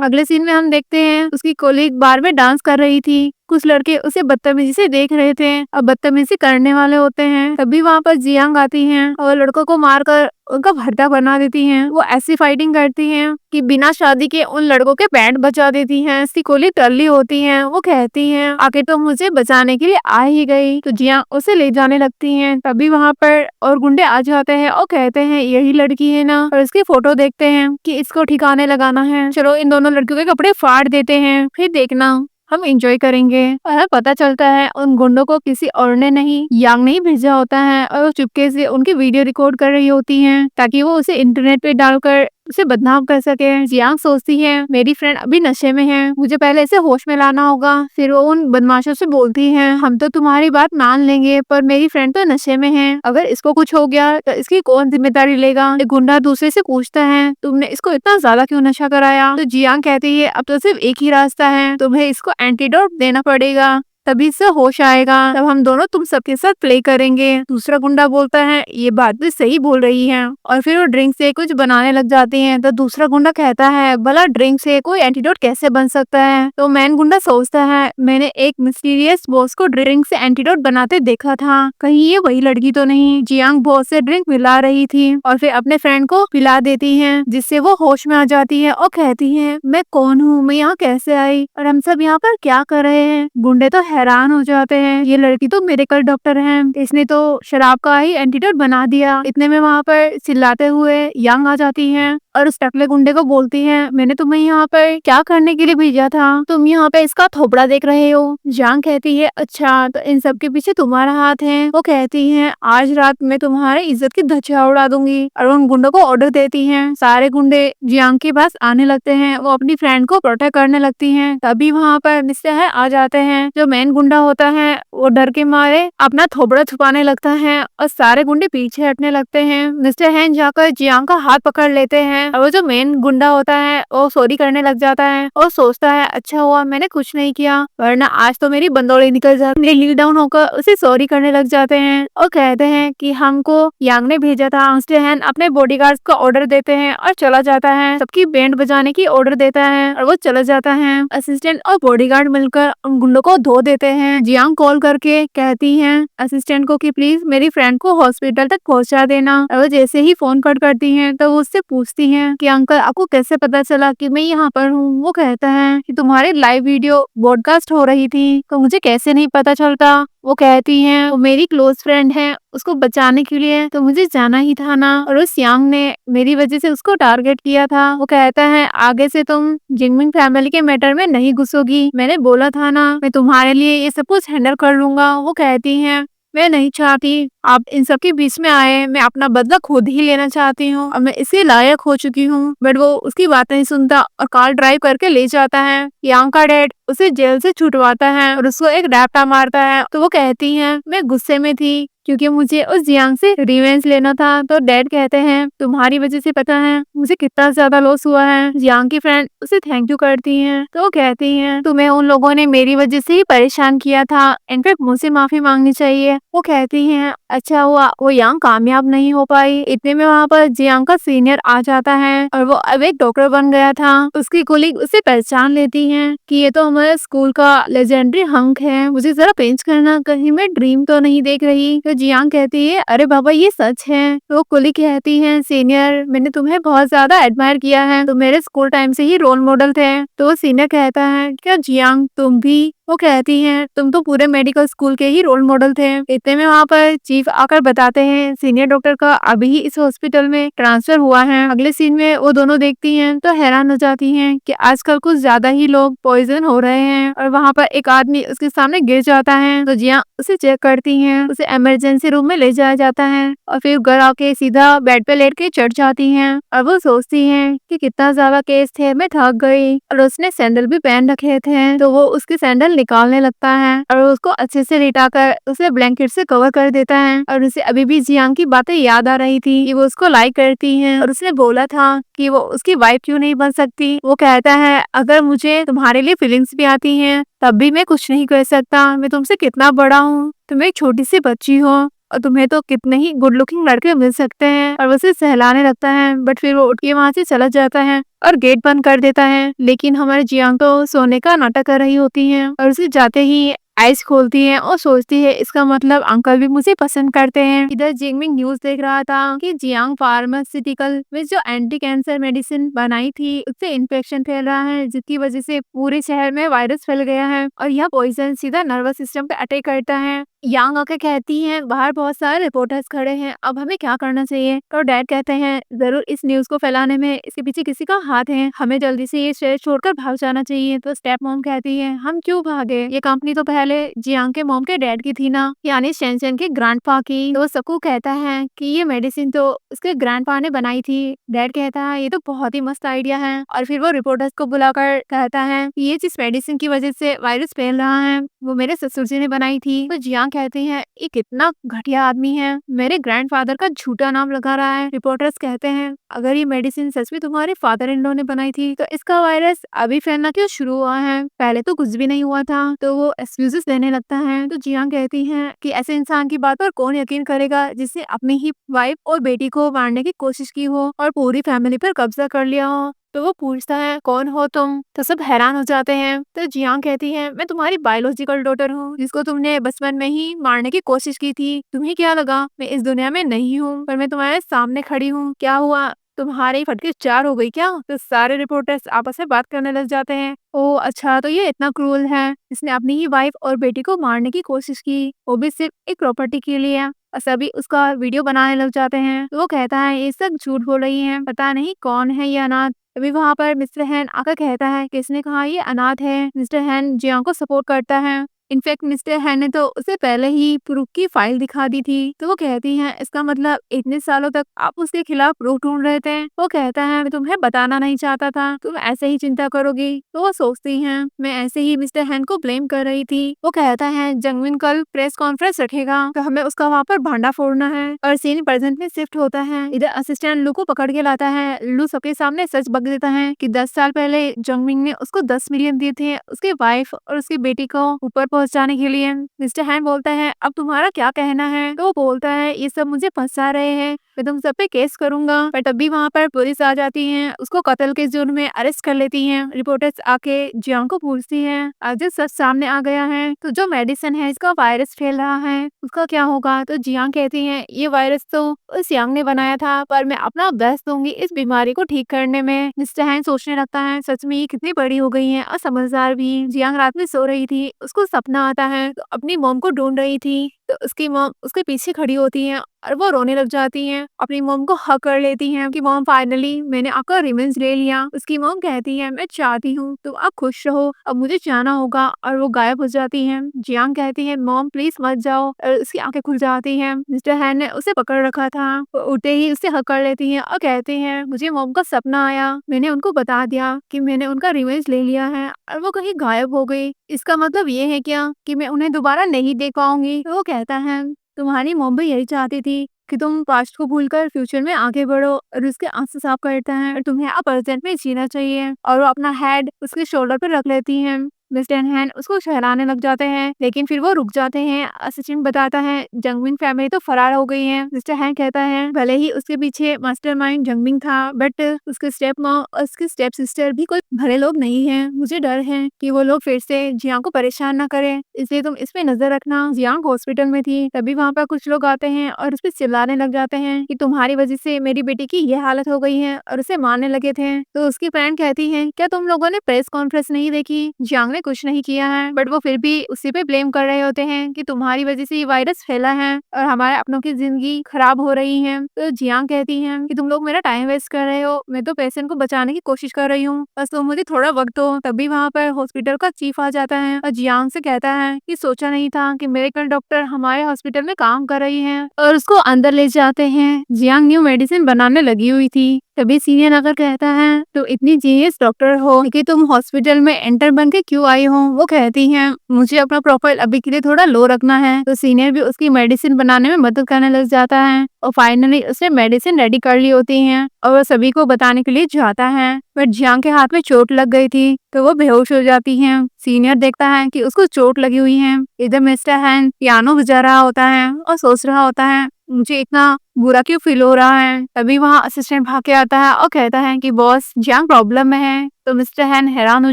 अगले सीन में हम देखते हैं उसकी कोलीग बार में डांस कर रही थी। कुछ लड़के उसे बदतमीजी से देख रहे थे और बदतमीजी करने वाले होते हैं। तभी वहाँ पर जियांग आती हैं और लड़कों को मारकर उनका भर्ता बना देती हैं। वो ऐसी फाइटिंग करती हैं कि बिना शादी के उन लड़कों के बैंड बजा देती हैं। इसकी कोलीग टल्ली होती हैं। वो कहती हैं आखिर तो मुझे बचाने के लिए आ ही गई। तो जियांग उसे ले जाने लगती हैं। तभी वहाँ पर और गुंडे आ जाते हैं और कहते हैं यही लड़की है ना। और इसकी फोटो देखते हैं कि इसको ठिकाने लगाना है। चलो इन दोनों लड़कियों के कपड़े फाड़ देते हैं, फिर देखना हम एंजॉय करेंगे। और हमें पता चलता है उन गुंडों को किसी और ने नहीं, यांग ने ही भेजा होता है और वो चुपके से उनकी वीडियो रिकॉर्ड कर रही होती हैं ताकि वो उसे इंटरनेट पे डालकर उसे बदनाम कर सके। जियांग सोचती है मेरी फ्रेंड अभी नशे में है, मुझे पहले इसे होश में लाना होगा। फिर वो उन बदमाशों से बोलती है हम तो तुम्हारी बात मान लेंगे पर मेरी फ्रेंड तो नशे में है, अगर इसको कुछ हो गया तो इसकी कौन जिम्मेदारी लेगा। एक गुंडा दूसरे से पूछता है तुमने इसको इतना ज्यादा क्यों नशा कराया। तो जियांग कहती है अब तो सिर्फ एक ही रास्ता है, तुम्हें इसको एंटीडोट देना पड़ेगा, तभी से होश आएगा, तब हम दोनों तुम सबके साथ प्ले करेंगे। दूसरा गुंडा बोलता है ये बात भी सही बोल रही है और फिर वो ड्रिंक से कुछ बनाने लग जाती हैं। तो दूसरा गुंडा कहता है भला ड्रिंक से कोई एंटीडोट कैसे बन सकता है। तो मैन गुंडा सोचता है मैंने एक मिस्टीरियस बॉस को ड्रिंक से एंटीडोट बनाते देखा था, कहीं ये वही लड़की तो नहीं। जियांग बॉस से ड्रिंक मिला रही थी और फिर अपने फ्रेंड को पिला देती है जिससे वो होश में आ जाती है और कहती है मैं कौन हूँ, मैं यहाँ कैसे आई और हम सब यहाँ पर क्या कर रहे हैं। गुंडे तो हैरान हो जाते हैं, ये लड़की तो मेडिकल डॉक्टर है, इसने तो शराब का ही एंटीडोट बना दिया। इतने में वहाँ पर चिल्लाते हुए यांग आ जाती है और उस टकले गुंडे को बोलती है मैंने तुम्हें यहाँ पर क्या करने के लिए भेजा था, तुम यहाँ पे इसका थोपड़ा देख रहे हो। यांग कहती है अच्छा तो इन सब के पीछे तुम्हारा हाथ है। वो कहती है आज रात मैं तुम्हारे इज्जत की धज्जियां उड़ा दूंगी और उन गुंडों को ऑर्डर देती है। सारे गुंडे यांग के पास आने लगते हैं, वो अपनी फ्रेंड को प्रोटेक्ट करने लगती है। तभी वहाँ पर मिस्टर है आ जाते हैं। जो मेन गुंडा होता है वो डर के मारे अपना थोपड़ा छुपाने लगता है और सारे गुंडे पीछे हटने लगते हैं। मिस्टर हैन जाकर जियांग का हाथ पकड़ लेते हैं और वो जो मेन गुंडा होता है वो सॉरी करने लग जाता है और सोचता है अच्छा हुआ मैंने कुछ नहीं किया वरना आज तो मेरी बंदौड़ी निकल जाती। लीड डाउन होकर उसे सॉरी करने लग जाते हैं और कहते हैं कि हमको यांग ने भेजा था। मिस्टर हैन अपने बॉडीगार्ड्स को ऑर्डर देते हैं और चला जाता है, सबकी बैंड बजाने की ऑर्डर देता है और वो चला जाता है। असिस्टेंट और बॉडीगार्ड मिलकर उन गुंडों को धो देते हैं। जियांग कॉल करके कहती हैं असिस्टेंट को कि प्लीज मेरी फ्रेंड को हॉस्पिटल तक पहुंचा देना। और वो जैसे ही फोन कट करती हैं तो वो उससे पूछती हैं कि अंकल आपको कैसे पता चला कि मैं यहाँ पर हूँ। वो कहता है कि तुम्हारी लाइव वीडियो ब्रॉडकास्ट हो रही थी तो मुझे कैसे नहीं पता चलता। वो कहती हैं वो मेरी क्लोज फ्रेंड है, उसको बचाने के लिए तो मुझे जाना ही था ना और उस यांग ने मेरी वजह से उसको टारगेट किया था। वो कहता है आगे से तुम जिंगमिंग फैमिली के मैटर में नहीं घुसोगी, मैंने बोला था ना मैं तुम्हारे लिए ये सब कुछ हैंडल कर लूंगा। वो कहती है मैं नहीं चाहती आप इन सब के बीच में आए, मैं अपना बदला खुद ही लेना चाहती हूँ और मैं इसके लायक हो चुकी हूँ। बट वो उसकी बात नहीं सुनता और कार ड्राइव करके ले जाता है। यांग का डैड उसे जेल से छुटवाता है और उसको एक रैप्टा मारता है। तो वो कहती है मैं गुस्से में थी क्योंकि मुझे उस जियांग से रिवेंज लेना था। तो डैड कहते हैं तुम्हारी वजह से पता है मुझे कितना ज्यादा लॉस हुआ है। जियांग की फ्रेंड उसे थैंक यू करती हैं तो वो कहती हैं तुम्हें उन लोगों ने मेरी वजह से ही परेशान किया था, इनफैक्ट मुझसे माफी मांगनी चाहिए। वो कहती हैं अच्छा हुआ वो यांग कामयाब नहीं हो पाई। इतने में वहाँ पर जियांग का सीनियर आ जाता है और वो अब एक डॉक्टर बन गया था। उसकी कोलीग उसे पहचान लेती है कि ये तो हमारे स्कूल का लेजेंडरी हंक है, मुझे जरा पेंच करना, कहीं मैं ड्रीम तो नहीं देख रही। तो जियांग कहती है अरे बाबा ये सच है। तो कोलीग कहती है सीनियर मैंने तुम्हें बहुत ज्यादा एडमायर किया है, तुम मेरे स्कूल टाइम से ही रोल मॉडल थे। तो सीनियर कहता है क्या जियांग तुम भी। वो कहती हैं तुम तो पूरे मेडिकल स्कूल के ही रोल मॉडल थे। इतने में वहाँ पर चीफ आकर बताते हैं सीनियर डॉक्टर का अभी ही इस हॉस्पिटल में ट्रांसफर हुआ है। अगले सीन में वो दोनों देखती हैं तो हैरान हो जाती हैं कि आजकल कुछ ज्यादा ही लोग पॉइजन हो रहे हैं। और वहाँ पर एक आदमी उसके सामने गिर जाता है तो जिया उसे चेक करती हैं, उसे इमरजेंसी रूम में ले जाया जाता है और फिर घर आके सीधा बेड पे लेट के चढ़ जाती हैं। और वो सोचती हैं कि कितना ज्यादा केस थे, मैं थक गई। और उसने सैंडल भी पहन रखे थे तो वो उसके सैंडल निकालने लगता है और उसको अच्छे से लिटाकर उसे ब्लैंकेट से कवर कर देता है। और उसे अभी भी जियांग की बातें याद आ रही थी कि वो उसको लाइक करती है और उसने बोला था कि वो उसकी वाइफ क्यों नहीं बन सकती। वो कहता है अगर मुझे तुम्हारे लिए फीलिंग्स भी आती हैं तब भी मैं कुछ नहीं कर सकता, मैं तुमसे कितना बड़ा हूँ, तुम एक छोटी सी बच्ची हो। और तुम्हें तो कितने ही गुड लुकिंग लड़के मिल सकते हैं। और वो उसे सहलाने लगता है, बट फिर वो उठ के वहाँ से चला जाता है और गेट बंद कर देता है। लेकिन हमारे जियांग तो सोने का नाटक कर रही होती है और उसे जाते ही आइज खोलती है और सोचती है इसका मतलब अंकल भी मुझे पसंद करते हैं। इधर जिंगमिंग न्यूज देख रहा था कि जियांग फार्मास्यूटिकल में जो एंटी कैंसर मेडिसिन बनाई थी उससे इन्फेक्शन फैल रहा है, जिसकी वजह से पूरे शहर में वायरस फैल गया है और यह पॉइजन सीधा नर्वस सिस्टम पे अटैक करता है। यांग आके कहती हैं बाहर बहुत सारे रिपोर्टर्स खड़े हैं, अब हमें क्या करना चाहिए। तो डैड कहते हैं जरूर इस न्यूज को फैलाने में इसके पीछे किसी का हाथ है, हमें जल्दी से ये शहर छोड़कर भाग जाना चाहिए। तो स्टेप मॉम कहती है हम क्यों भागे, ये कंपनी तो पहले जियांग के मॉम के डैड की थी ना, यानी शेनचेन के ग्रैंडपा की। तो सकू कहता है कि ये मेडिसिन तो उसके ग्रैंडपा ने बनाई थी। डैड कहता है ये तो बहुत ही मस्त आइडिया है और फिर वो रिपोर्टर्स को बुलाकर कहता है कि ये जिस मेडिसिन की वजह से वायरस फैल रहा है वो मेरे ससुर जी ने बनाई थी। तो जियांग कहती है ये कितना घटिया आदमी है, मेरे ग्रैंडफादर का झूठा नाम लगा रहा है। रिपोर्टर्स कहते हैं अगर ये मेडिसिन सच में तुम्हारे फादर इन लॉ ने बनाई थी तो इसका वायरस अभी फैलना क्यों शुरू हुआ है, पहले तो कुछ भी नहीं हुआ था। तो वो एक्सक्यूजेस देने लगता है। तो जियांग कहती है कि ऐसे इंसान की बात पर कौन यकीन करेगा जिसने अपनी ही वाइफ और बेटी को मारने की कोशिश की हो और पूरी फैमिली पर कब्जा कर लिया हो। तो वो पूछता है कौन हो तुम, तो सब हैरान हो जाते हैं। तो जियांग कहती है मैं तुम्हारी बायोलॉजिकल डॉटर हूँ जिसको तुमने बचपन में ही मारने की कोशिश की थी। तुम्हें क्या लगा मैं इस दुनिया में नहीं हूँ, पर मैं तुम्हारे सामने खड़ी हूँ। क्या हुआ तुम्हारी फटके चार हो गई क्या। तो सारे रिपोर्टर्स आपस में बात करने लग जाते हैं। ओह अच्छा, तो ये इतना क्रूल है, इसने अपनी ही वाइफ और बेटी को मारने की कोशिश की, वो भी सिर्फ एक प्रॉपर्टी के लिए। और सभी उसका वीडियो बनाने लग जाते हैं। तो वो कहता है ये सब झूठ बोल रही है, पता नहीं कौन है ये अनाथ। अभी वहाँ पर मिस्टर हैन आकर कहता है किसने कहा ये अनाथ है। मिस्टर हैन जियांग को सपोर्ट करता है। इनफैक्ट मिस्टर हैन ने तो उसे पहले ही प्रूफ की फाइल दिखा दी थी। तो वो कहती है इसका मतलब इतने सालों तक आप उसके खिलाफ प्रूफ ढूंढ रहे थे। वो कहता है मैं तुम्हें बताना नहीं चाहता था, तुम ऐसे ही चिंता करोगी। तो वो सोचती है मैं ऐसे ही मिस्टर हैन को ब्लेम कर रही थी। वो कहता है जंगमिन कल प्रेस कॉन्फ्रेंस रखेगा तो हमें उसका वहाँ पर भांडा फोड़ना है। और सीन प्रेजेंट में शिफ्ट होता है। इधर असिस्टेंट लू को पकड़ के लाता है। लू सबके सामने सच बक देता है कि 10 साल पहले जंगमिन ने उसको 10 मिलियन दिए थे उसके वाइफ और उसकी बेटी को ऊपर पहुंचाने के लिए। मिस्टर हैन बोलता है अब तुम्हारा क्या कहना है। तो वो बोलता है ये सब मुझे फंसा रहे हैं, मैं तुम सब पे केस करूंगा। पर तभी वहाँ पर पुलिस आ जाती है, उसको कत्ल के जुर्म में अरेस्ट कर लेती है। रिपोर्टर्स आके जियांग को पूछती है आज जब सच सामने आ गया है तो जो मेडिसिन है इसका वायरस फैल रहा है उसका क्या होगा। तो जियांग कहती है ये वायरस तो उस यांग ने बनाया था, पर मैं अपना बेस्ट दूंगी इस बीमारी को ठीक करने में। मिस्टर हैन सोचने लगता है सच में ये कितनी बड़ी हो गई है और समझदार भी। जियांग रात में सो रही थी, उसको सपना आता है तो अपनी मॉम को ढूंढ रही थी। तो उसकी मॉम उसके पीछे खड़ी होती है और वो रोने लग जाती हैं, अपनी मॉम को हक कर लेती हैं कि मॉम फाइनली मैंने आपका रिवेंज ले लिया। उसकी मॉम कहती है मैं चाहती हूँ तुम आप खुश रहो, अब मुझे जाना होगा। और वो गायब हो जाती है। जियांग कहती है मॉम प्लीज मत जाओ, और उसकी आंखें खुल जाती हैं। मिस्टर हैन ने उसे पकड़ रखा था, वो उठते ही उसे हक कर लेती है और कहती है मुझे मॉम का सपना आया, मैंने उनको बता दिया कि मैंने उनका रिवेंज ले लिया है और वो कहीं गायब हो गई। इसका मतलब ये है क्या कि मैं उन्हें दोबारा नहीं देख पाऊंगी। तो वो कहता है तुम्हारी मॉम भी यही चाहती थी कि तुम पास्ट को भूलकर फ्यूचर में आगे बढ़ो। और उसके आंसू साफ करता है और तुम्हें अब प्रेजेंट में जीना चाहिए। और वो अपना हेड उसके शोल्डर पर रख लेती है। मिस्टर हैन उसको सहलाने लग जाते हैं, लेकिन फिर वो रुक जाते हैं। असिस्टेंट बताता है जंगमिन फैमिली तो फरार हो गई है। मिस्टर हैन कहता है भले ही उसके पीछे मास्टरमाइंड जंगमिन था, बट उसके स्टेप मॉम और उसकी स्टेप सिस्टर भी कोई भले लोग नहीं है। मुझे डर है कि वो लोग फिर से जियांग को परेशान न करें, इसलिए तुम इस पे नजर रखना। जियांग हॉस्पिटल में थी, तभी वहाँ पर कुछ लोग आते हैं और उस पर चिल्लाने लग जाते हैं कि तुम्हारी वजह से मेरी बेटी की ये हालत हो गई है, और उसे मारने लगे थे। तो उसकी फ्रेंड कहती है क्या तुम लोगों ने प्रेस कॉन्फ्रेंस नहीं देखी, जियांग ने कुछ नहीं किया है, बट वो फिर भी उसी पे ब्लेम कर रहे होते हैं कि तुम्हारी वजह से ये वायरस फैला है और हमारे अपनों की जिंदगी खराब हो रही है। तो जियांग कहती है कि तुम लोग मेरा टाइम वेस्ट कर रहे हो, मैं तो पेशेंट को बचाने की कोशिश कर रही हूँ, बस तुम मुझे थोड़ा वक्त दो। तभी वहाँ पर हॉस्पिटल का चीफ आ जाता है और जियांग से कहता है कि सोचा नहीं था कि मेडिकल डॉक्टर हमारे हॉस्पिटल में काम कर रही है, और उसको अंदर ले जाते हैं। जियांग न्यू मेडिसिन बनाने लगी हुई थी तभी सीनियर आकर कहता है तो इतनी जीनियस डॉक्टर हो कि तुम हॉस्पिटल में एंटर बन के क्यों आई हो। वो कहती है मुझे अपना प्रोफाइल अभी के लिए थोड़ा लो रखना है। तो सीनियर भी उसकी मेडिसिन बनाने में मदद करने लग जाता है और फाइनली उसने मेडिसिन रेडी कर ली होती है और वो सभी को बताने के लिए जाता है। बट जियांग के हाथ में चोट लग गई थी तो वो बेहोश हो जाती है। सीनियर देखता है कि उसको चोट लगी हुई है। इधर मिस्टर हैन पियानो बजा रहा होता है और सोच रहा होता है मुझे इतना बुरा क्यों फील हो रहा है। तभी वहाँ असिस्टेंट भाग के आता है और कहता है कि बॉस जियांग प्रॉब्लम में है। तो मिस्टर हैन हैरान हो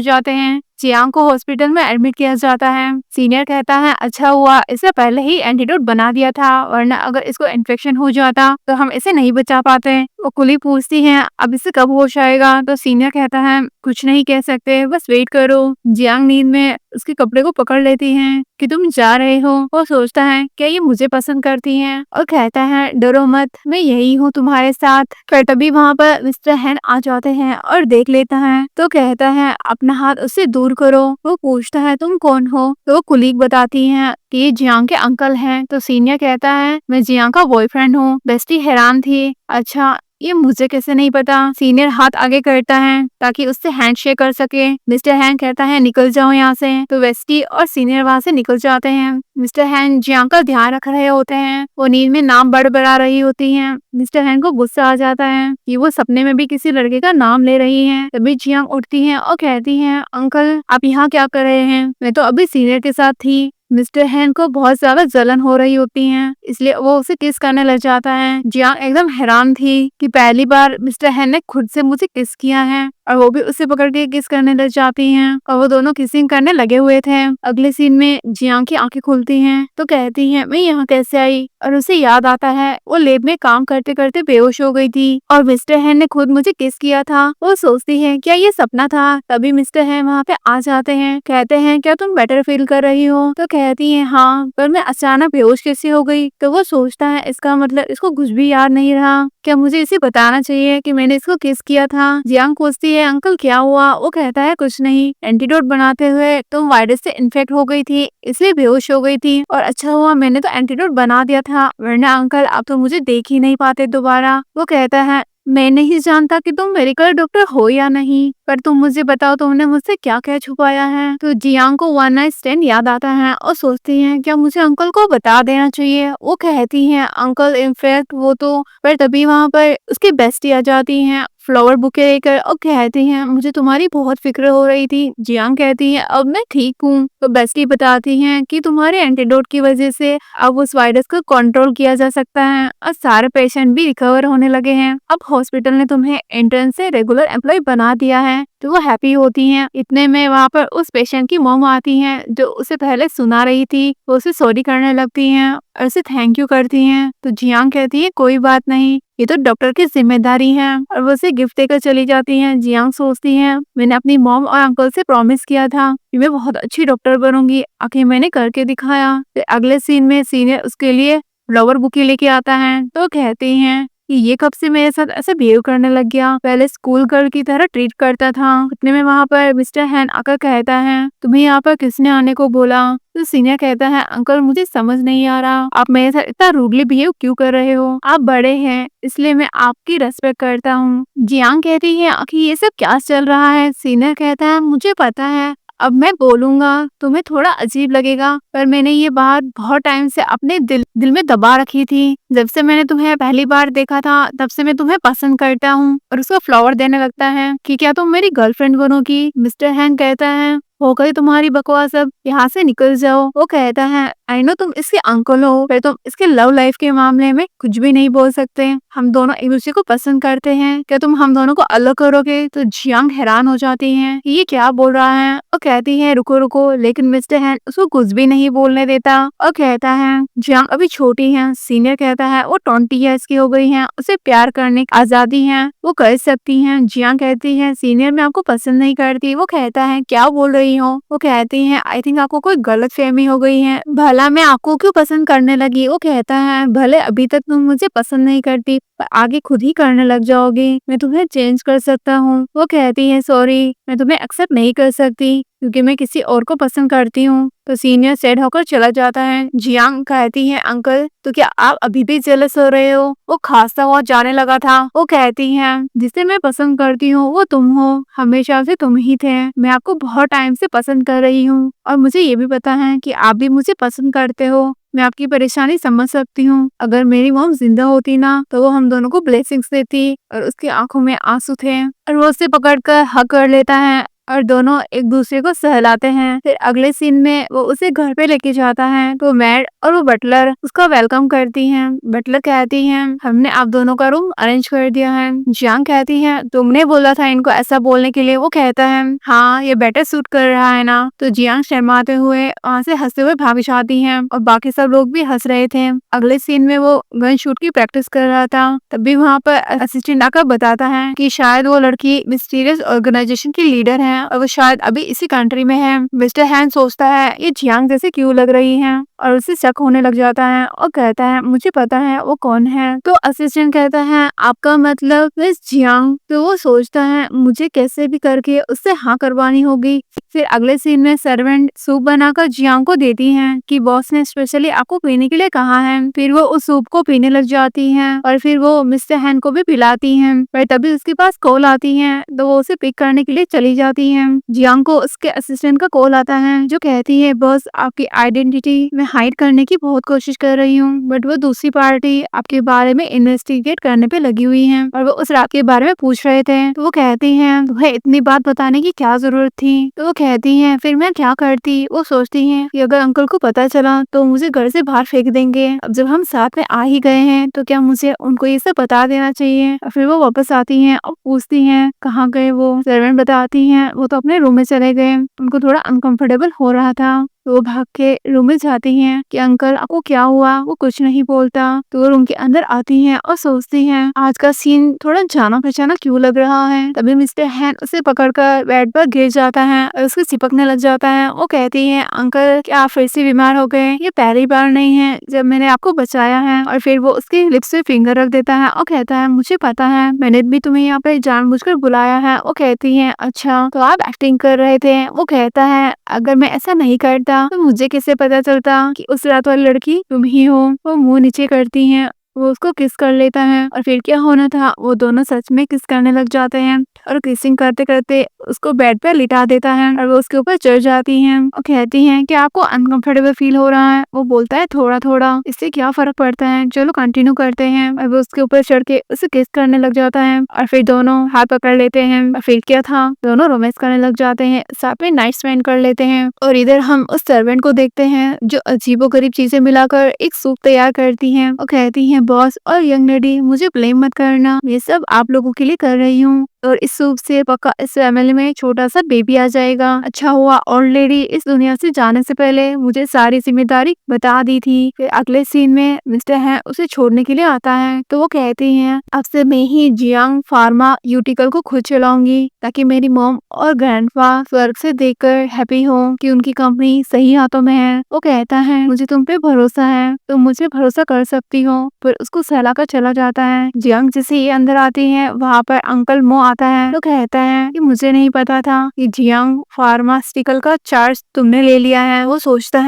जाते हैं। जियांग को हॉस्पिटल में एडमिट किया जाता है। सीनियर कहता है अच्छा हुआ इसे पहले ही एंटीडोट बना दिया था, वरना अगर इसको इन्फेक्शन हो जाता तो हम इसे नहीं बचा पाते। वो कुली पूछती है अब इसे कब होश आएगा। तो सीनियर कहता है कुछ नहीं कह सकते, बस वेट करो। जियांग नींद में उसके कपड़े को पकड़ लेती है कि तुम जा रहे हो। वो सोचता है क्या ये मुझे पसंद करती है और कहता है डरो मत, मैं यही हूँ तुम्हारे साथ। फिर तभी वहाँ पर मिस्टर हैन आ जाते हैं और देख लेता है तो कहता है अपना हाथ उससे दूर करो। वो पूछता है तुम कौन हो। तो वो कुलीग बताती है कि ये जियांग के अंकल हैं। तो सीनियर कहता है मैं जियांग का बॉयफ्रेंड हूँ। बेस्टी हैरान थी अच्छा ये मुझे कैसे नहीं पता। सीनियर हाथ आगे करता है ताकि उससे हैंडशेक कर सके। मिस्टर हैन कहता है निकल जाओ यहाँ से। तो वेस्टी और सीनियर वहाँ से निकल जाते हैं। मिस्टर हैन जियांग का ध्यान रख रहे होते हैं। वो नींद में नाम बड़बड़ा रही होती हैं। मिस्टर हैन को गुस्सा आ जाता है कि वो सपने में भी किसी लड़के का नाम ले रही हैं। तभी जियांग उठती है और कहती है अंकल आप यहाँ क्या कर रहे हैं, मैं तो अभी सीनियर के साथ थी। मिस्टर हैन को बहुत ज्यादा जलन हो रही होती है, इसलिए वो उसे किस करने लग जाता है। जियांग एकदम हैरान थी कि पहली बार मिस्टर हैन ने खुद से मुझे किस किया है और वो भी उसे पकड़ के किस करने लग जाती हैं और वो दोनों किसिंग करने लगे हुए थे। अगले सीन में जियांग की आंखें खुलती हैं तो कहती है मैं यहाँ कैसे आई, और उसे याद आता है वो लैब में काम करते करते बेहोश हो गई थी और मिस्टर हैन ने खुद मुझे किस किया था। वो सोचती है क्या ये सपना था। तभी मिस्टर हैन वहाँ पे आ जाते हैं। कहते हैं क्या तुम बेटर फील कर रही हो। तो कहती है हाँ, पर मैं अचानक बेहोश कैसे हो गई। तो वो सोचता है इसका मतलब इसको कुछ भी याद नहीं रहा, क्या मुझे इसे बताना चाहिए कि मैंने इसको किस किया था। जियांग पूछती है अंकल क्या हुआ। वो कहता है कुछ नहीं, एंटीडोट बनाते हुए तुम वायरस से इन्फेक्ट हो गई थी इसलिए बेहोश हो गई थी, और अच्छा हुआ मैंने तो एंटीडोट बना दिया था, वरना अंकल आप तो मुझे देख ही नहीं पाते दोबारा। वो कहता है मैं नहीं जानता कि तुम मेडिकल डॉक्टर हो या नहीं, पर तुम मुझे बताओ तुमने मुझसे क्या क्या छुपाया है। तो जियांग को वन नाइट स्टैंड याद आता है और सोचती है क्या मुझे अंकल को बता देना चाहिए। वो कहती है अंकल इनफैक्ट वो तो, पर तभी वहाँ पर उसकी बेस्टी आ जाती है फ्लावर बुके लेकर और कहती हैं मुझे तुम्हारी बहुत फिक्र हो रही थी। जियांग कहती है अब मैं ठीक हूँ। तो बेस्टी बताती हैं कि तुम्हारे एंटीडोट की वजह से अब उस वायरस को कंट्रोल किया जा सकता है और सारे पेशेंट भी रिकवर होने लगे हैं। अब हॉस्पिटल ने तुम्हें एंट्रेंस से रेगुलर एम्प्लॉय बना दिया है। तो वो हैप्पी होती हैं। इतने में वहाँ पर उस पेशेंट की मॉम आती हैं जो उसे पहले सुना रही थी। वो उसे सॉरी करने लगती हैं और उसे थैंक यू करती हैं। तो जियांग कहती है कोई बात नहीं, ये तो डॉक्टर की जिम्मेदारी है, और वो उसे गिफ्ट देकर चली जाती हैं। जियांग सोचती है मैंने अपनी मॉम और अंकल से प्रॉमिस किया था कि मैं बहुत अच्छी डॉक्टर बनूंगी, आखिर मैंने करके दिखाया। तो अगले सीन में सीनियर उसके लिए फ्लावर बुके लेके आता है। तो कहती हैं कि ये कब से मेरे साथ ऐसे बिहेव करने लग गया, पहले स्कूल गर्ल की तरह ट्रीट करता था। इतने में वहाँ पर मिस्टर हैन आकर कहता है तुम्हें यहाँ पर किसने आने को बोला। तो सीनियर कहता है अंकल मुझे समझ नहीं आ रहा आप मेरे साथ इतना रूडली बिहेव क्यों कर रहे हो, आप बड़े हैं इसलिए मैं आपकी रेस्पेक्ट करता हूँ। जियांग कहती है आखिर ये सब क्या चल रहा है। सीनियर कहता है मुझे पता है, अब मैं बोलूंगा तुम्हें थोड़ा अजीब लगेगा, पर मैंने ये बात बहुत टाइम से अपने दिल में दबा रखी थी। जब से मैंने तुम्हें पहली बार देखा था तब से मैं तुम्हें पसंद करता हूँ। और उसको फ्लावर देने लगता है कि क्या तुम मेरी गर्लफ्रेंड बनोगी। मिस्टर हैन कहता है हो गई तुम्हारी बकवास, अब यहाँ से निकल जाओ। वो कहता है आई नो तुम इसके अंकल हो, पर तुम इसके लव लाइफ के मामले में कुछ भी नहीं बोल सकते। हम दोनों एक दूसरे को पसंद करते हैं, क्या तुम हम दोनों को अलग करोगे। तो जियांग हैरान हो जाती है ये क्या बोल रहा है। वो कहती है रुको रुको, लेकिन मिस्टर हैन उसको कुछ भी नहीं बोलने देता और कहता है जियांग अभी छोटी है। सीनियर कहता है वो 20 ईयर्स की हो गई है, उसे प्यार करने की आजादी है, वो कर सकती है। जियांग कहती है सीनियर मैं आपको पसंद नहीं करती। वो कहता है क्या बोल रही हो। वो कहती है आई थिंक आपको कोई गलत फहमी हो गई है, भला मैं आपको क्यों पसंद करने लगी। वो कहता है भले अभी तक तुम मुझे पसंद नहीं करती, पर आगे खुद ही करने लग जाओगी, मैं तुम्हें चेंज कर सकता हूँ। वो कहती है सॉरी मैं तुम्हें एक्सेप्ट नहीं कर सकती। क्योंकि मैं किसी और को पसंद करती हूँ। तो सीनियर सैड होकर चला जाता है। जियांग कहती है, अंकल तो क्या आप अभी भी जेलस हो रहे हो? वो खांसता हुआ जाने लगा था। वो कहती है, जिसे मैं पसंद करती हूँ वो तुम हो, हमेशा से तुम ही थे। मैं आपको बहुत टाइम से पसंद कर रही हूँ और मुझे ये भी पता है कि आप भी मुझे पसंद करते हो। मैं आपकी परेशानी समझ सकती हूँ। अगर मेरी मॉम जिंदा होती ना तो वो हम दोनों को ब्लेसिंग्स देती। और उसकी आंखों में आंसू थे और वो उसे पकड़कर हग कर लेता है और दोनों एक दूसरे को सहलाते हैं। फिर अगले सीन में वो उसे घर पे लेके जाता है तो मैड और वो बटलर उसका वेलकम करती हैं। बटलर कहती है, हमने आप दोनों का रूम अरेंज कर दिया है। जियांग कहती है, तुमने बोला था इनको ऐसा बोलने के लिए। वो कहता है, हाँ ये बेटर सूट कर रहा है ना। तो जियांग शर्माते हुए वहाँ से हंसते हुए भाग जाती है और बाकी सब लोग भी हंस रहे थे। अगले सीन में वो गन शूट की प्रैक्टिस कर रहा था। तभी वहाँ पर असिस्टेंट आकर बताता है कि शायद वो लड़की मिस्टीरियस ऑर्गेनाइजेशन की लीडर है और वो शायद अभी इसी कंट्री में है। मिस्टर हैन सोचता है ये जियांग जैसे क्यों लग रही है और उसे शक होने लग जाता है और कहता है, मुझे पता है वो कौन है। तो असिस्टेंट कहता है, आपका मतलब मिस जियांग? तो वो सोचता है मुझे कैसे भी करके उससे हाँ करवानी होगी। फिर अगले सीन में सर्वेंट सूप बनाकर जियांग को देती हैं कि बॉस ने स्पेशली आपको पीने के लिए कहा है। फिर वो उस सूप को पीने लग जाती हैं और फिर वो मिस्टर हैन को भी पिलाती हैं। पर तभी उसके पास कॉल आती है तो वो उसे पिक करने के लिए चली जाती है। जियांग को उसके असिस्टेंट का कॉल आता है जो कहती है, बॉस आपकी आइडेंटिटी मैं हाइड करने की बहुत कोशिश कर रही हूँ बट वो दूसरी पार्टी आपके बारे में इन्वेस्टिगेट करने पे लगी हुई है और वो उस रात के बारे में पूछ रहे थे। तो वो कहती है, तुम्हें इतनी बात बताने की क्या जरूरत थी? तो वो कहती है, फिर मैं क्या करती? वो सोचती है कि अगर अंकल को पता चला तो मुझे घर से बाहर फेंक देंगे। अब जब हम साथ में आ ही गए हैं तो क्या मुझे उनको ये सब बता देना चाहिए? और फिर वो वापस आती हैं और पूछती हैं कहाँ गए वो। सर्वेंट बताती हैं वो तो अपने रूम में चले गए, उनको थोड़ा अनकंफर्टेबल हो रहा था। तो वो भाग के रूम में जाती हैं कि अंकल आपको क्या हुआ? वो कुछ नहीं बोलता। तो वो रूम के अंदर आती हैं और सोचती हैं आज का सीन थोड़ा जाना पहचाना क्यों लग रहा है। तभी मिस्टर हैन उसे पकड़कर बेड पर गिर जाता है और उसके चिपकने लग जाता है। वो कहती है, अंकल क्या आप फिर से बीमार हो गए? ये पहली बार नहीं है जब मैंने आपको बचाया है। और फिर वो उसके लिप्स पे फिंगर रख देता है और कहता है, मुझे पता है मैंने भी तुम्हें यहाँ पे जानबूझकर बुलाया है। वो कहती है, अच्छा तो आप एक्टिंग कर रहे थे? वो कहता है, अगर मैं ऐसा नहीं करता तो मुझे कैसे पता चलता कि उस रात वाली लड़की तुम ही हो। वो मुंह नीचे करती हैं, वो उसको किस कर लेता है और फिर क्या होना था, वो दोनों सच में किस करने लग जाते हैं और किसिंग करते करते उसको बेड पे लिटा देता है और वो उसके ऊपर चढ़ जाती हैं और कहती हैं कि आपको अनकंफर्टेबल फील हो रहा है? वो बोलता है, थोड़ा थोड़ा, इससे क्या फर्क पड़ता है, चलो कंटिन्यू करते हैं। और वो उसके ऊपर चढ़ के उसे किस करने लग जाता है और फिर दोनों हाथ पकड़ लेते हैं और फिर क्या था, दोनों रोमांस करने लग जाते हैं, साथ में नाइट स्पेंड कर लेते हैं। और इधर हम उस सर्वेंट को देखते हैं जो अजीबोगरीब चीजें मिलाकर एक सूप तैयार करती है और कहती है, बॉस और यंग लेडी मुझे ब्लेम मत करना, ये सब आप लोगों के लिए कर रही हूँ और इस सूप से पक्का इस फैमिली में छोटा सा बेबी आ जाएगा। अच्छा हुआ ओल्ड लेडी इस दुनिया से जाने से पहले मुझे सारी जिम्मेदारी बता दी थी। फिर अगले सीन में मिस्टर है उसे छोड़ने के लिए आता है तो वो कहती है, अब से मैं ही जियांग फार्मास्यूटिकल को खुद चलाऊंगी ताकि मेरी मॉम और ग्रैंडपा स्वर्ग से देखकर हैप्पी हो कि उनकी कंपनी सही हाथों में है। वो कहता है, मुझे तुम पे भरोसा है, तुम मुझे भरोसा कर सकती हो। फिर उसको सहला कर चला जाता है। जियांग जैसे ही अंदर आती है वहाँ पर अंकल मो आता है तो कहता है कि मुझे नहीं पता था कि जियांग फार्मास्यूटिकल का चार्ज तुमने ले लिया है। वो सोचता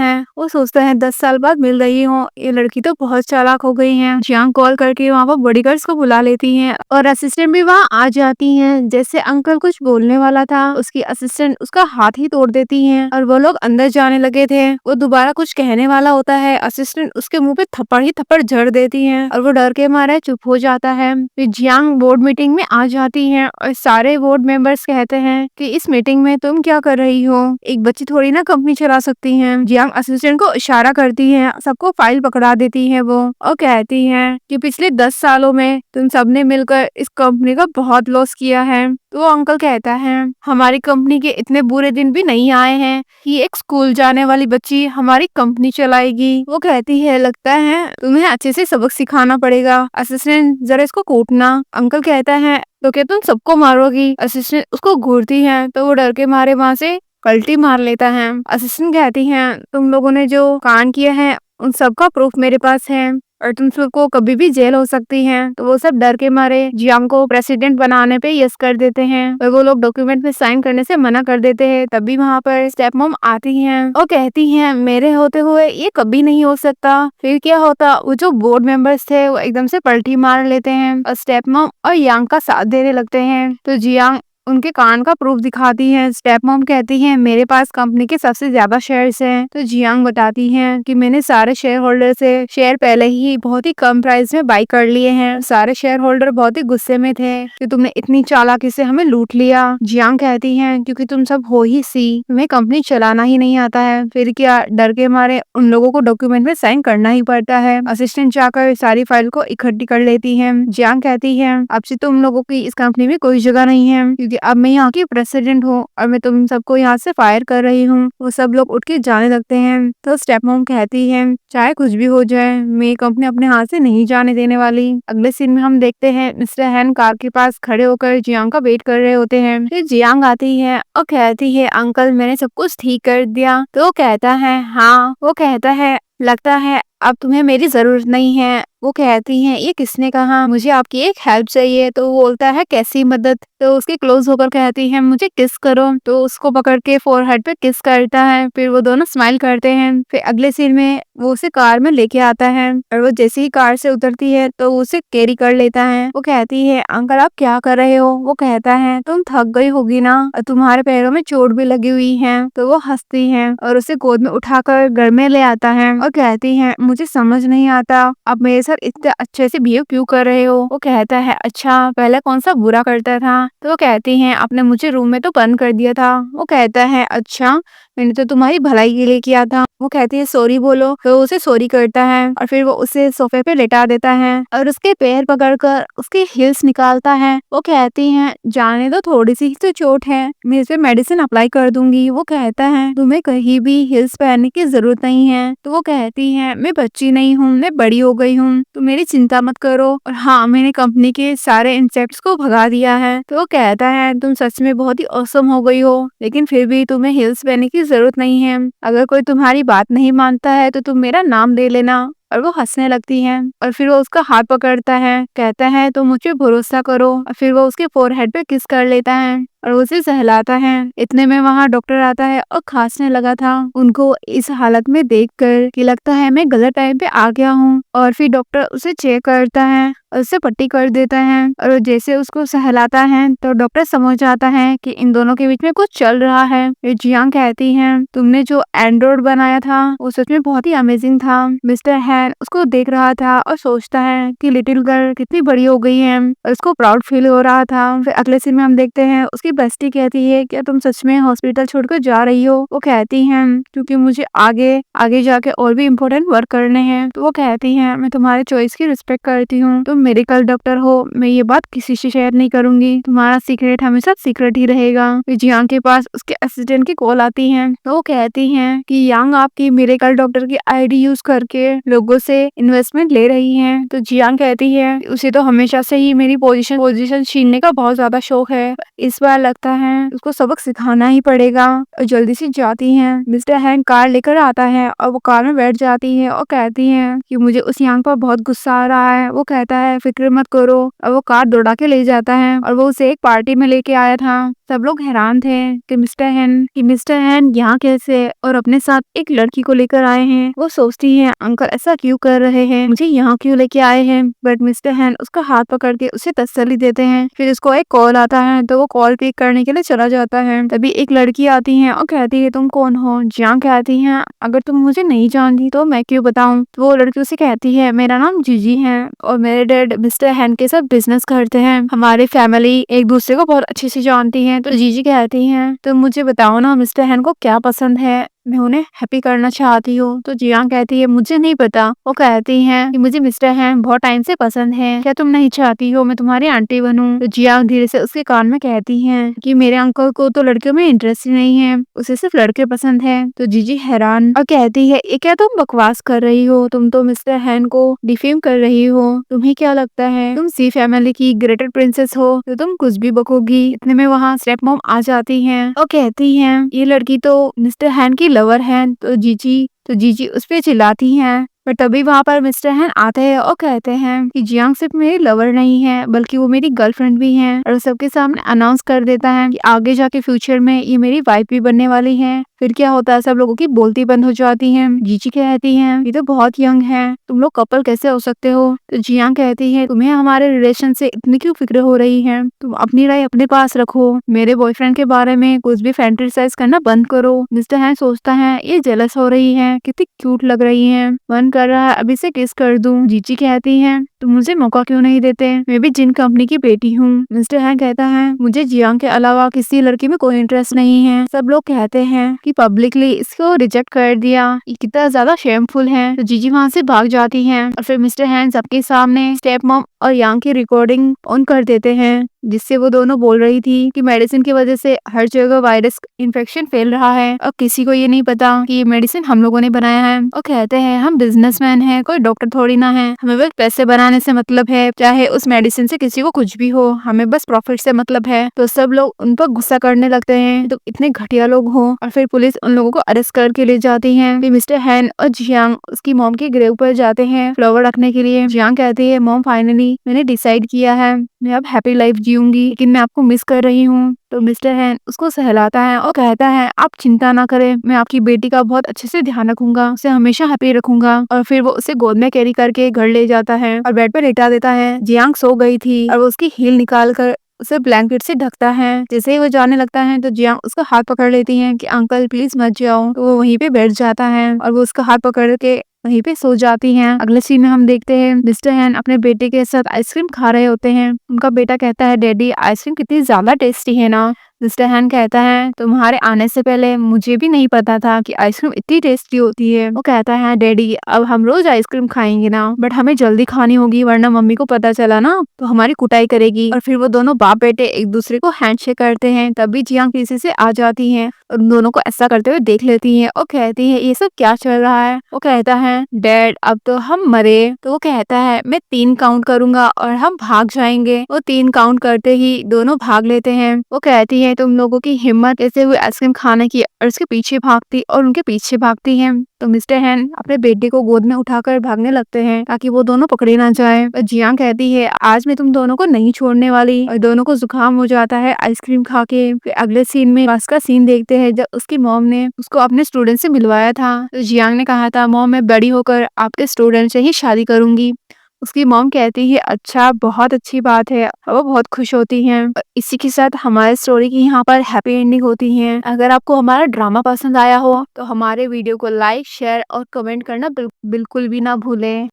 है 10 साल बाद मिल रही हो, ये लड़की तो बहुत चालाक हो गई है। जियांग कॉल करके वहाँ पर बॉडीगार्ड्स को बुला लेती है और असिस्टेंट भी वहाँ आ जाती है। जैसे अंकल कुछ बोलने वाला था उसकी असिस्टेंट उसका हाथ ही तोड़ देती है और वो लोग अंदर जाने लगे थे। वो दोबारा कुछ कहने वाला होता है, असिस्टेंट उसके मुंह पे थप्पड़ ही थप्पड़ जड़ देती है और वो डर के मारे चुप हो जाता है। फिर जियांग बोर्ड मीटिंग में आ जाती है और सारे बोर्ड मेंबर्स कहते हैं कि इस मीटिंग में तुम क्या कर रही हो, एक बच्ची थोड़ी ना कंपनी चला सकती है। जियांग असिस्टेंट को इशारा करती है, सबको फाइल पकड़ा देती है वो और कहती है कि पिछले 10 सालों में तुम सबने मिलकर इस कंपनी का बहुत लॉस किया है। तो वो अंकल कहता है, हमारी कंपनी के इतने बुरे दिन भी नहीं आए हैं कि एक स्कूल जाने वाली बच्ची हमारी कंपनी चलाएगी। वो कहती है, लगता है तुम्हें अच्छे से सबक सिखाना पड़ेगा, असिस्टेंट जरा इसको कूटना। अंकल कहता है, तो क्या तुम सबको मारोगी? असिस्टेंट उसको घूरती है तो वो डर के मारे वहाँ से पलटी मार लेता है। असिस्टेंट कहती है, तुम लोगों ने जो कांड किया है उन सब का प्रूफ मेरे पास है और तुम सबको कभी भी जेल हो सकती है। तो वो सब डर के मारे जियांग को प्रेसिडेंट बनाने पे यस कर देते हैं और वो लोग डॉक्यूमेंट में साइन करने से मना कर देते हैं। तभी वहाँ पर स्टेप मॉम आती हैं और कहती हैं मेरे होते हुए ये कभी नहीं हो सकता। फिर क्या होता, वो जो बोर्ड मेंबर्स थे वो एकदम से पलटी मार लेते हैं और स्टेप मॉम और यांग का साथ देने लगते हैं। तो जियांग उनके कान का प्रूफ दिखाती है। स्टेप मॉम कहती है मेरे पास कंपनी के सबसे ज्यादा शेयर्स हैं। तो जियांग बताती है कि मैंने सारे शेयर होल्डर से शेयर पहले ही बहुत ही कम प्राइस में बाई कर लिए हैं। सारे शेयर होल्डर बहुत ही गुस्से में थे कि तुमने इतनी चालाकी से हमें लूट लिया। जियांग कहती है क्योंकि तुम सब हो ही सी, तुम्हें कंपनी चलाना ही नहीं आता है, फिर क्या डर के मारे उन लोगों को डॉक्यूमेंट में साइन करना ही पड़ता है। असिस्टेंट जाकर सारी फाइल को इकट्ठी कर लेती है। जियांग कहती है अब से तुम लोगों की इस कंपनी में कोई जगह नहीं है, क्योंकि अब मैं यहाँ की प्रेसिडेंट हूँ और मैं तुम सबको यहाँ से फायर कर रही हूँ। वो सब लोग उठ के जाने लगते हैं। तो स्टेप मॉम कहती है चाहे कुछ भी हो जाए मैं ये कंपनी अपने हाथ से नहीं जाने देने वाली। अगले सीन में हम देखते हैं मिस्टर हैन कार के पास खड़े होकर जियांग का वेट कर रहे होते हैं। फिर जियांग आती है और कहती है अंकल मैंने सब कुछ ठीक कर दिया। तो वो कहता है हाँ। वो कहता है लगता है अब तुम्हें मेरी जरूरत नहीं है। वो कहती हैं ये किसने कहा, मुझे आपकी एक हेल्प चाहिए। तो वो बोलता है कैसी मदद। तो उसके क्लोज होकर कहती है मुझे किस करो। तो उसको पकड़ के फोरहेड पे किस करता है। फिर वो दोनों स्माइल करते हैं। फिर अगले सीन में वो उसे कार में लेके आता है और वो जैसे ही कार से उतरती है तो वो उसे कैरी कर लेता है। वो कहती है अंकल आप क्या कर रहे हो। वो कहता है तुम थक गई होगी ना और तुम्हारे पैरों में चोट भी लगी हुई है। तो वो हंसती है और उसे गोद में उठाकर घर में ले आता है और कहती है मुझे समझ नहीं आता आप मेरे साथ इतने अच्छे से बिहेव क्यों कर रहे हो। वो कहता है अच्छा पहले कौन सा बुरा करता था। तो वो कहती है आपने मुझे रूम में तो बंद कर दिया था। वो कहता है अच्छा मैंने तो तुम्हारी भलाई के लिए किया था। वो कहती है सॉरी बोलो। तो उसे सॉरी करता है और फिर वो उसे सोफे पे लेटा देता है और उसके पैर पकड़कर उसके हिल्स निकालता है। वो कहती है जाने दो थोड़ी सी तो चोट है, मैं इस पे मेडिसिन अप्लाई कर दूंगी। वो कहता है तुम्हें कहीं भी हिल्स पहनने की जरूरत नहीं है। तो वो कहती है मैं बच्ची नहीं हूँ, मैं बड़ी हो गई हूँ, तो मेरी चिंता मत करो। और हाँ मैंने कंपनी के सारे इंसेक्ट्स को भगा दिया है। तो वो कहता है तुम सच में बहुत ही औसम हो गई हो, लेकिन फिर भी तुम्हें हिल्स पहनने की जरूरत नहीं है। अगर कोई तुम्हारी बात नहीं मानता है तो तुम मेरा नाम दे लेना। और वो हंसने लगती है और फिर वो उसका हाथ पकड़ता है, कहता है तो मुझे भरोसा करो। और फिर वो उसके फोरहेड पे किस कर लेता है और उसे सहलाता है। इतने में वहाँ डॉक्टर आता है और खांसने लगा था। उनको इस हालत में देखकर कि लगता है मैं गलत टाइम पे आ गया हूँ। और फिर डॉक्टर उसे चेक करता है और उसे पट्टी कर देता है और जैसे उसको सहलाता है तो डॉक्टर समझ जाता है कि इन दोनों के बीच में कुछ चल रहा है। फिर जियांग कहती है तुमने जो एंड्रॉइड बनाया था वो सच में बहुत ही अमेजिंग था। मिस्टर हैन उसको देख रहा था और सोचता है कि लिटिल गर्ल कितनी बड़ी हो गई है और उसको प्राउड फील हो रहा था। फिर अगले सीन में हम देखते हैं उसकी बेस्टी कहती है क्या तुम सच में हॉस्पिटल छोड़कर जा रही हो। वो कहती है क्योंकि मुझे आगे आगे जाके और भी इम्पोर्टेंट वर्क करने हैं। तो वो कहती है मैं तुम्हारे चॉइस की रिस्पेक्ट करती हूँ, तुम मेडिकल डॉक्टर हो, मैं ये बात किसी से शेयर नहीं करूंगी, तुम्हारा सीक्रेट हमेशा सीक्रेट ही रहेगा। फिर जियांग के पास उसके असिस्टेंट की कॉल आती है। तो वो कहती है कि यांग आपकी मेडिकल डॉक्टर की आईडी यूज करके लोगों से इन्वेस्टमेंट ले रही है। तो जियांग कहती है उसे तो हमेशा से ही मेरी पोजीशन छीनने का बहुत ज्यादा शौक है, इस बार लगता है उसको सबक सिखाना ही पड़ेगा। और जल्दी से जाती है। मिस्टर हैन कार लेकर आता है और वो कार में बैठ जाती है और कहती है कि मुझे उस यांग पर बहुत गुस्सा आ रहा है। वो कहता है फिक्र मत करो और वो कार दौड़ा के ले जाता है और वो उसे एक पार्टी में लेके आया था। सब लोग हैरान थे कि मिस्टर हैन यहाँ कैसे और अपने साथ एक लड़की को लेकर आए हैं। वो सोचती है अंकल ऐसा क्यों कर रहे हैं, मुझे यहाँ क्यों लेके आए हैं। बट मिस्टर हैन उसका हाथ पकड़ के उसे तसल्ली देते हैं। फिर उसको एक कॉल आता है तो वो कॉल पिक करने के लिए चला जाता है। तभी एक लड़की आती है और कहती है तुम कौन हो। जियांग कहती है अगर तुम मुझे नहीं जानती तो मैं क्यों बताऊं। तो वो लड़की उसे कहती है मेरा नाम जीजी है और मेरे डैड मिस्टर हैन के साथ बिजनेस करते हैं, हमारी फैमिली एक दूसरे को बहुत अच्छे से जानती है। तो जीजी कहती है तो मुझे बताओ ना मिस्टर हैन को क्या पसंद है, मैं उन्हें हैप्पी करना चाहती हूँ। तो जियांग कहती है मुझे नहीं पता। वो कहती है कि मुझे मिस्टर हैन बहुत टाइम से पसंद है, क्या तुम नहीं चाहती हो मैं तुम्हारी आंटी बनूं। तो जियांग धीरे से उसके कान में कहती है कि मेरे अंकल को तो लड़कियों में इंटरेस्ट ही नहीं है, उसे सिर्फ लड़के पसंद है। तो जीजी हैरान और कहती है ये क्या तुम बकवास कर रही हो, तुम तो मिस्टर हैन को डिफेम कर रही हो, तुम्हें क्या लगता है तुम सी फैमिली की ग्रेटेड प्रिंसेस हो तो तुम कुछ भी बकोगी। इतने में वहाँ स्टेप मॉम आ जाती है और कहती है ये लड़की तो मिस्टर हैन की लवर है। तो जीजी तो जीजी उस पे चिल्लाती हैं। पर तभी वहाँ पर मिस्टर हैन आते हैं और कहते हैं कि जियांग सिर्फ मेरी लवर नहीं है बल्कि वो मेरी गर्लफ्रेंड भी है, और सबके सामने अनाउंस कर देता है कि आगे जाके फ्यूचर में ये मेरी वाइफ भी बनने वाली है। फिर क्या होता है, सब लोगों की बोलती बंद हो जाती है। जीजी कहती है ये तो बहुत यंग है, तुम लोग कपल कैसे हो सकते हो। तो जियांग कहती है तुम्हें हमारे रिलेशन से इतनी क्यों फिक्र हो रही है, तुम अपनी राय अपने पास रखो, मेरे बॉयफ्रेंड के बारे में कुछ भी फैंटेसाइज करना बंद करो। मिस्टर हैन सोचता है ये जेलस हो रही है, कितनी क्यूट लग रही है, मन कर रहा है अभी से किस कर दूं। जीजी कहती है तुम मुझे मौका क्यों नहीं देते, मैं भी जिन कंपनी की बेटी हूँ। मिस्टर हैन कहता है मुझे जियांग के अलावा किसी लड़की में कोई इंटरेस्ट नहीं है। सब लोग कहते हैं कि पब्लिकली इसको रिजेक्ट कर दिया, ये कितना ज्यादा शेमफुल है। तो जीजी वहाँ से भाग जाती है और फिर मिस्टर हैन सबके सामने स्टेप मॉम और यांग की रिकॉर्डिंग ऑन कर देते हैं, जिससे वो दोनों बोल रही थी कि मेडिसिन की वजह से हर जगह वायरस इन्फेक्शन फैल रहा है और किसी को ये नहीं पता कि ये मेडिसिन हम लोगों ने बनाया है। और कहते हैं हम बिजनेसमैन हैं, कोई डॉक्टर थोड़ी ना है, हमें बस पैसे बनाने से मतलब है, चाहे उस मेडिसिन से किसी को कुछ भी हो, हमें बस प्रॉफिट से मतलब है। तो सब लोग उन पर गुस्सा करने लगते हैं, तो इतने घटिया लोग हो। और फिर पुलिस उन लोगों को अरेस्ट करके ले जाती है। फिर मिस्टर हैन और जियांग उसकी मॉम के ग्रेव पर जाते हैं फ्लावर रखने के लिए। जियांग कहती है मॉम फाइनली मैंने डिसाइड किया है, मैं अब हैप्पी लाइफ जीऊंगी, लेकिन मैं आपको मिस कर रही हूँ। तो मिस्टर हैन उसको सहलाता है और कहता है आप चिंता ना करें, मैं आपकी बेटी का बहुत अच्छे से ध्यान रखूंगा, उसे हमेशा हैप्पी रखूंगा। और फिर वो उसे गोद में कैरी करके घर ले जाता है और बेड पर लेटा देता है। जियांग सो गई थी और वो उसकी हील निकाल कर उसे ब्लैंकेट से ढकता है। जैसे ही वो जाने लगता है तो जियांग उसका हाथ पकड़ लेती है कि अंकल प्लीज मत जाओ। तो वो वहीं पे बैठ जाता है और वो उसका हाथ पकड़ के वहीं पे सो जाती हैं। अगले सीन में हम देखते हैं मिस्टर हैन अपने बेटे के साथ आइसक्रीम खा रहे होते हैं। उनका बेटा कहता है डैडी आइसक्रीम कितनी ज्यादा टेस्टी है ना। मिस्टर हैन कहता है तुम्हारे आने से पहले मुझे भी नहीं पता था कि आइसक्रीम इतनी टेस्टी होती है। वो कहता है डैडी अब हम रोज आइसक्रीम खाएंगे ना, बट हमें जल्दी खानी होगी वरना मम्मी को पता चला ना तो हमारी कुटाई करेगी। और फिर वो दोनों बाप बेटे एक दूसरे को हैंडशेक करते हैं। तभी जियांग पीछे से आ जाती है और उन दोनों को ऐसा करते हुए देख लेती है और कहती है ये सब क्या चल रहा है। वो कहता है डैड अब तो हम मरे। तो वो कहता है मैं 3 काउंट करूंगा और हम भाग जाएंगे। वो 3 काउंट करते ही दोनों भाग लेते हैं। वो कहती है तुम लोगों की हिम्मत कैसे हुई आइसक्रीम खाने की, और उसके पीछे भागती और उनके पीछे भागती है। तो मिस्टर हैन अपने बेटे को गोद में उठाकर भागने लगते हैं ताकि वो दोनों पकड़े ना जाए। और जियांग कहती है आज मैं तुम दोनों को नहीं छोड़ने वाली, और दोनों को जुकाम हो जाता है आइसक्रीम खा के। फिर अगले सीन में बस का सीन देखते हैं जब उसकी मॉम ने उसको अपने स्टूडेंट से मिलवाया था। तो जियांग ने कहा था मॉम मैं बड़ी होकर आपके स्टूडेंट से ही शादी करूंगी। उसकी मॉम कहती है अच्छा बहुत अच्छी बात है, और वो बहुत खुश होती हैं। और इसी के साथ हमारे स्टोरी की यहाँ पर हैप्पी एंडिंग होती है। अगर आपको हमारा ड्रामा पसंद आया हो तो हमारे वीडियो को लाइक शेयर और कमेंट करना बिल्कुल भी ना भूलें।